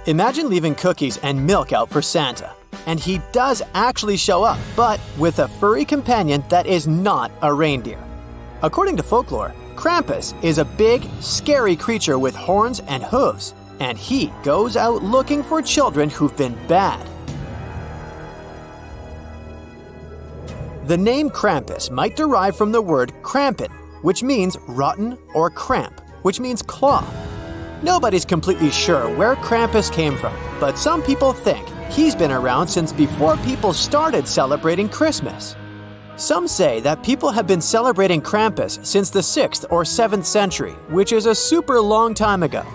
Imagine leaving cookies and milk out for Santa, and he does actually show up, but with a furry companion that is not a reindeer. According to folklore, Krampus is a big, scary creature with horns and hooves, and he goes out looking for children who've been bad. The name Krampus might derive from the word krampen, which means rotten, or cramp, which means claw. Nobody's completely sure where Krampus came from, but some people think he's been around since before people started celebrating Christmas. Some say that people have been celebrating Krampus since the 6th or 7th century, which is a super long time ago.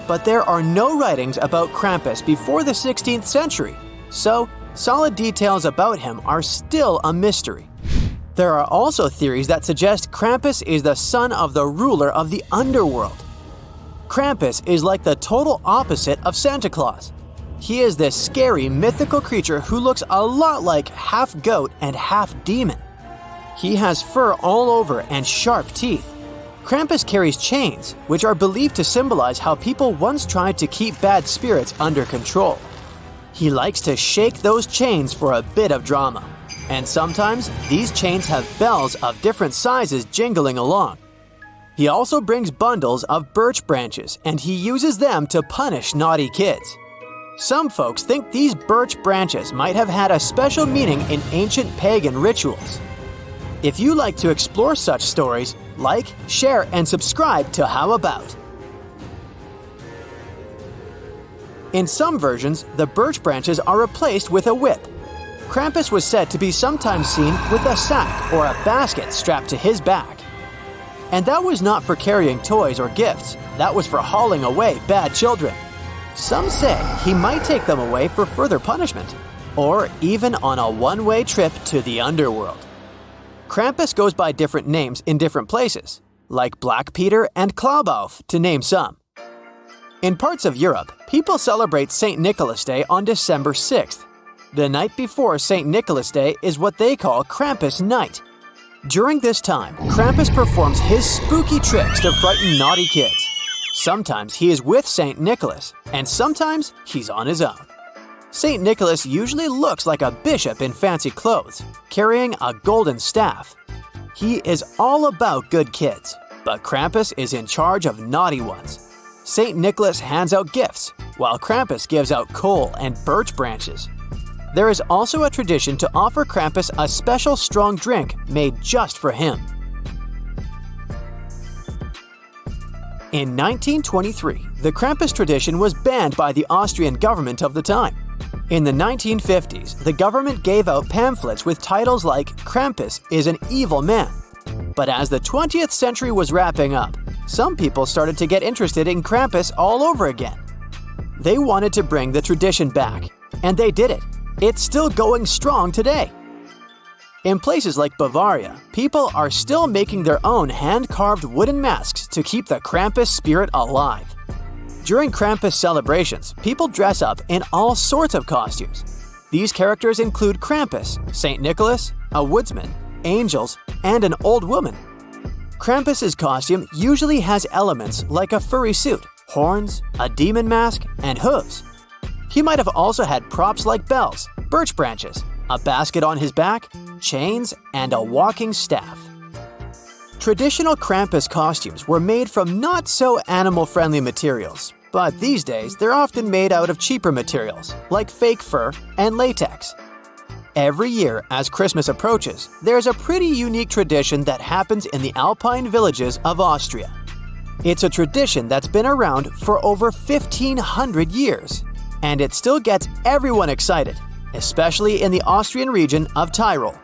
But there are no writings about Krampus before the 16th century, so solid details about him are still a mystery. There are also theories that suggest Krampus is the son of the ruler of the underworld. Krampus is like the total opposite of Santa Claus. He is this scary, mythical creature who looks a lot like half goat and half demon. He has fur all over and sharp teeth. Krampus carries chains, which are believed to symbolize how people once tried to keep bad spirits under control. He likes to shake those chains for a bit of drama. And sometimes, these chains have bells of different sizes jingling along. He also brings bundles of birch branches, and he uses them to punish naughty kids. Some folks think these birch branches might have had a special meaning in ancient pagan rituals. If you like to explore such stories, like, share, and subscribe to How About. In some versions, the birch branches are replaced with a whip. Krampus was said to be sometimes seen with a sack or a basket strapped to his back. And that was not for carrying toys or gifts, that was for hauling away bad children. Some say he might take them away for further punishment, or even on a one-way trip to the underworld. Krampus goes by different names in different places, like Black Peter and Klaubauf, to name some. In parts of Europe, people celebrate St. Nicholas Day on December 6th. The night before St. Nicholas Day is what they call Krampus Night. During this time, Krampus performs his spooky tricks to frighten naughty kids. Sometimes he is with St. Nicholas, and sometimes he's on his own. St. Nicholas usually looks like a bishop in fancy clothes, carrying a golden staff. He is all about good kids, but Krampus is in charge of naughty ones. St. Nicholas hands out gifts, while Krampus gives out coal and birch branches. There is also a tradition to offer Krampus a special strong drink made just for him. In 1923, the Krampus tradition was banned by the Austrian government of the time. In the 1950s, the government gave out pamphlets with titles like Krampus is an evil man. But as the 20th century was wrapping up, some people started to get interested in Krampus all over again. They wanted to bring the tradition back, and they did it. It's still going strong today. In places like Bavaria, people are still making their own hand-carved wooden masks to keep the Krampus spirit alive. During Krampus celebrations, people dress up in all sorts of costumes. These characters include Krampus, St. Nicholas, a woodsman, angels, and an old woman. Krampus's costume usually has elements like a furry suit, horns, a demon mask, and hooves. He might have also had props like bells, birch branches, a basket on his back, chains, and a walking staff. Traditional Krampus costumes were made from not so animal-friendly materials, but these days they're often made out of cheaper materials, like fake fur and latex. Every year, as Christmas approaches, there's a pretty unique tradition that happens in the alpine villages of Austria. It's a tradition that's been around for over 1,500 years, and it still gets everyone excited, especially in the Austrian region of Tyrol.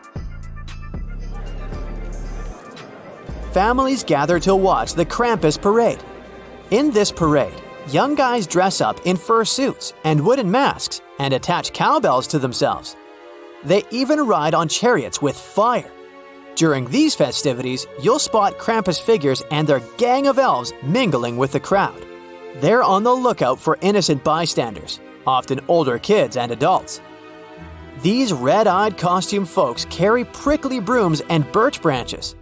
Families gather to watch the Krampus Parade. In this parade, young guys dress up in fur suits and wooden masks and attach cowbells to themselves. They even ride on chariots with fire. During these festivities, you'll spot Krampus figures and their gang of elves mingling with the crowd. They're on the lookout for innocent bystanders, often older kids and adults. These red-eyed costume folks carry prickly brooms and birch branches.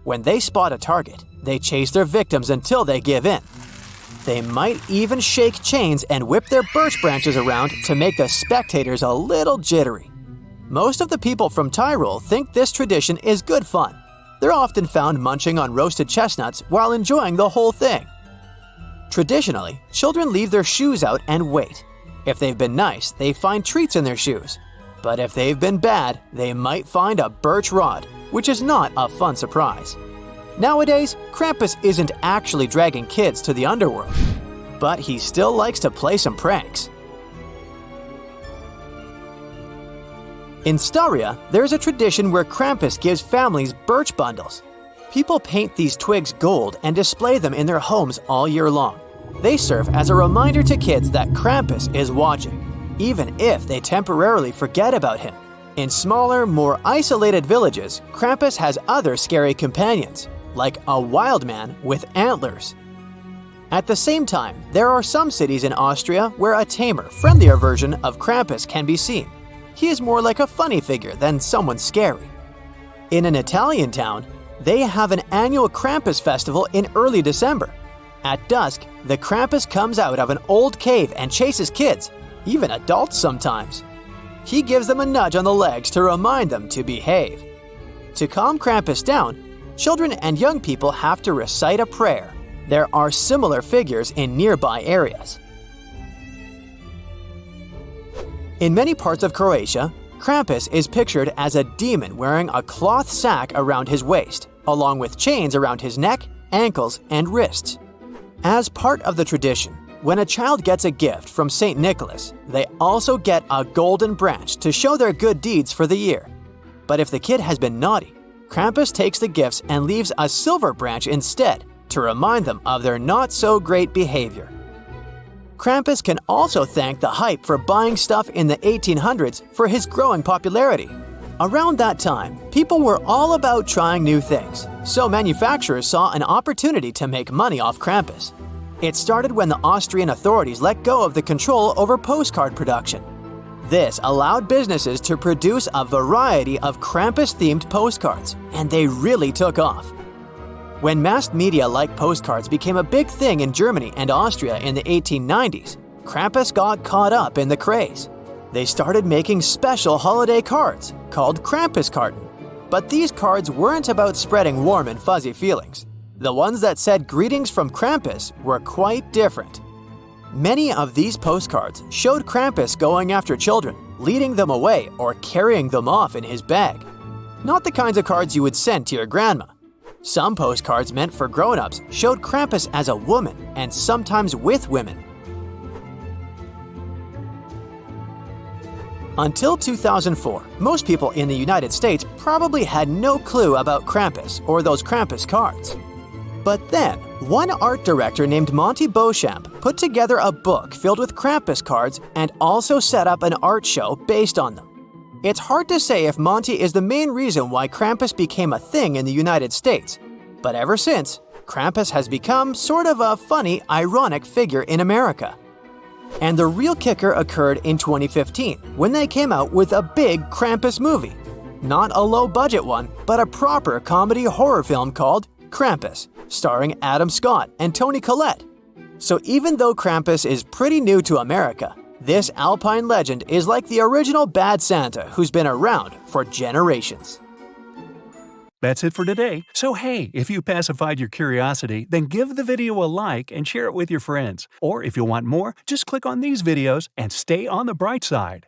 When they spot a target, they chase their victims until they give in. They might even shake chains and whip their birch branches around to make the spectators a little jittery. Most of the people from Tyrol think this tradition is good fun. They're often found munching on roasted chestnuts while enjoying the whole thing. Traditionally, children leave their shoes out and wait. If they've been nice, they find treats in their shoes. But if they've been bad, they might find a birch rod, which is not a fun surprise. Nowadays, Krampus isn't actually dragging kids to the underworld, but he still likes to play some pranks. In Styria, there's a tradition where Krampus gives families birch bundles. People paint these twigs gold and display them in their homes all year long. They serve as a reminder to kids that Krampus is watching, even if they temporarily forget about him. In smaller, more isolated villages, Krampus has other scary companions, like a wild man with antlers. At the same time, there are some cities in Austria where a tamer, friendlier version of Krampus can be seen. He is more like a funny figure than someone scary. In an Italian town, they have an annual Krampus festival in early December. At dusk, the Krampus comes out of an old cave and chases kids, even adults sometimes. He gives them a nudge on the legs to remind them to behave. To calm Krampus down, children and young people have to recite a prayer. There are similar figures in nearby areas. In many parts of Croatia, Krampus is pictured as a demon wearing a cloth sack around his waist, along with chains around his neck, ankles, and wrists. As part of the tradition, when a child gets a gift from St. Nicholas, they also get a golden branch to show their good deeds for the year. But if the kid has been naughty, Krampus takes the gifts and leaves a silver branch instead to remind them of their not-so-great behavior. Krampus can also thank the hype for buying stuff in the 1800s for his growing popularity. Around that time, people were all about trying new things, so manufacturers saw an opportunity to make money off Krampus. It started when the Austrian authorities let go of the control over postcard production. This allowed businesses to produce a variety of Krampus-themed postcards, and they really took off. When mass media like postcards became a big thing in Germany and Austria in the 1890s, Krampus got caught up in the craze. They started making special holiday cards called Krampuskarten. But these cards weren't about spreading warm and fuzzy feelings. The ones that said greetings from Krampus were quite different. Many of these postcards showed Krampus going after children, leading them away or carrying them off in his bag. Not the kinds of cards you would send to your grandma. Some postcards meant for grown-ups showed Krampus as a woman and sometimes with women. Until 2004, most people in the United States probably had no clue about Krampus or those Krampus cards. But then, one art director named Monty Beauchamp put together a book filled with Krampus cards and also set up an art show based on them. It's hard to say if Monty is the main reason why Krampus became a thing in the United States, but ever since, Krampus has become sort of a funny, ironic figure in America. And the real kicker occurred in 2015, when they came out with a big Krampus movie. Not a low-budget one, but a proper comedy horror film called Krampus, starring Adam Scott and Toni Collette. So even though Krampus is pretty new to America, this Alpine legend is like the original Bad Santa who's been around for generations. That's it for today. So hey, if you pacified your curiosity, then give the video a like and share it with your friends. Or if you want more, just click on these videos and stay on the bright side.